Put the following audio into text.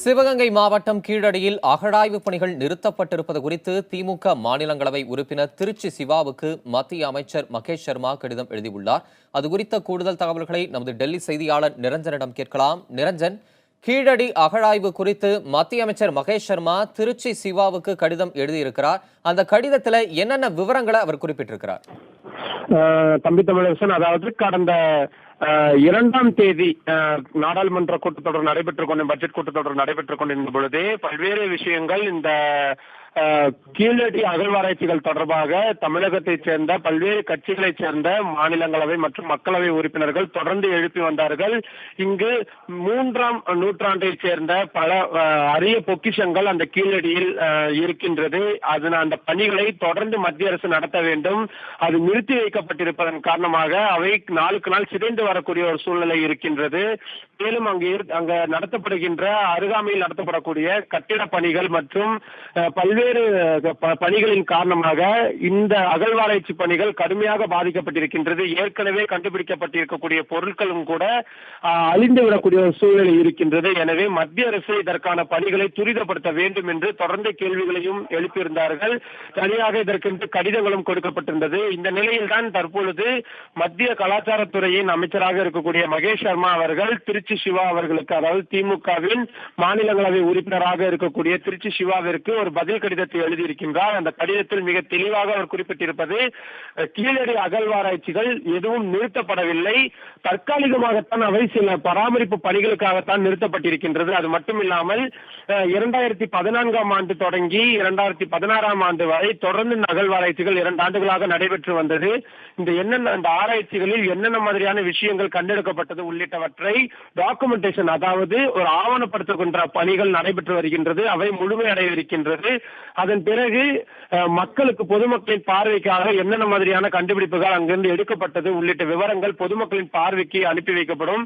சிவகங்கை மாவட்டம் கீழடியில் அகழாய்வு பணிகள் நிறுத்தப்பட்டிருப்பது குறித்து திமுக மாநிலங்களவை உறுப்பினர் திருச்சி சிவாவுக்கு மத்திய அமைச்சர் மகேஷ் சர்மா கடிதம் எழுதியுள்ளார். அது குறித்த கூடுதல் தகவல்களை நமது டெல்லி செய்தியாளர் நிரஞ்சனிடம் கேட்கலாம். நிரஞ்சன், கீழடி அகழாய்வு குறித்து மத்திய அமைச்சர் மகேஷ் சர்மா திருச்சி சிவாவுக்கு கடிதம் எழுதியிருக்கிறார். அந்த கடிதத்தில் என்னென்ன விவரங்களை அவர் குறிப்பிட்டிருக்கிறார்? தம்பி தமிழரசன், அதாவது கடந்த 2ஆம் தேதி நாடாளுமன்ற கூட்டத்தொடர் நடைபெற்றுக் பட்ஜெட் கூட்டத்தொடர் நடைபெற்றுக் கொண்டிருந்த பொழுதே பல்வேறு விஷயங்கள் இந்த கீழடி அகழ்வாராய்ச்சிகள் தொடர்பாக தமிழகத்தைச் சேர்ந்த பல்வேறு கட்சிகளைச் சேர்ந்த மாநிலங்களவை மற்றும் மக்களவை உறுப்பினர்கள் தொடர்ந்து எழுப்பி வந்தார்கள். இங்கு 3ஆம் நூற்றாண்டைச் சேர்ந்த பல அரிய பொக்கிஷங்கள் அந்த கீழடியில் இருக்கின்றது. அந்த பணிகளை தொடர்ந்து மத்திய அரசு நடத்த வேண்டும். அது நிறுத்தி வைக்கப்பட்டிருப்பதன் காரணமாக அவை நாளுக்கு நாள் சிதைந்து வரக்கூடிய ஒரு சூழ்நிலை இருக்கின்றது. மேலும் அங்கு நடத்தப்படுகின்ற அருகாமையில் நடத்தப்படக்கூடிய கட்டிட பணிகள் மற்றும் பல்வேறு பணிகளின் காரணமாக இந்த அகழ்வாராய்ச்சி பணிகள் கடுமையாக பாதிக்கப்பட்டிருக்கின்றது. ஏற்கனவே கண்டுபிடிக்கப்பட்டிருக்கக்கூடிய பொருட்களும் கூட அழிந்துவிடக்கூடிய ஒரு சூழ்நிலை இருக்கின்றது. எனவே மத்திய அரசு இதற்கான பணிகளை துரிதப்படுத்த வேண்டும் என்று தொடர்ந்து கேள்விகளையும் எழுப்பியிருந்தார்கள். தனியாக இதற்கென்று கடிதங்களும் கொடுக்கப்பட்டிருந்தது. இந்த நிலையில் தான் தற்பொழுது மத்திய கலாச்சாரத்துறையின் அமைச்சராக இருக்கக்கூடிய மகேஷ் சர்மா அவர்கள் திருச்சி சிவா அவர்களுக்கு, அதாவது திமுகவின் மாநிலங்களவை உறுப்பினராக இருக்கக்கூடிய திருச்சி சிவாவிற்கு ஒரு பதில் கடிதத்தை எழுதியிருக்கின்றார். அந்த கடிதத்தில் மிக தெளிவாக அவர் குறிப்பிட்டிருப்பது, கீழடி அகழ்வாராய்ச்சிகள் எதுவும் நிறுத்தப்படவில்லை, தற்காலிகமாகத்தான் அவை சில பராமரிப்பு பணிகளுக்காகத்தான் நிறுத்தப்பட்டிருக்கின்றது. அது மட்டுமில்லாமல் 2014ஆம் ஆண்டு தொடங்கி 2016ஆம் ஆண்டு வரை தொடர்ந்து இந்த அகழ்வாராய்ச்சிகள் 2 ஆண்டுகளாக நடைபெற்று வந்தது. இந்த ஆராய்ச்சிகளில் என்னென்ன மாதிரியான விஷயங்கள் கண்டெடுக்கப்பட்டது உள்ளிட்டவற்றை டாக்குமெண்டேஷன், அதாவது ஒரு ஆவணப்படுத்துகின்ற பணிகள் நடைபெற்று வருகின்றது. அவை முழுமையடைவிருக்கின்றது. அதன் பிறகு மக்களுக்கு, பொதுமக்களின் பார்வைக்காக என்னென்ன மாதிரியான கண்டுபிடிப்புகள் அங்கிருந்து எடுக்கப்பட்டது உள்ளிட்ட விவரங்கள் பொதுமக்களின் பார்வைக்கு அனுப்பி வைக்கப்படும்.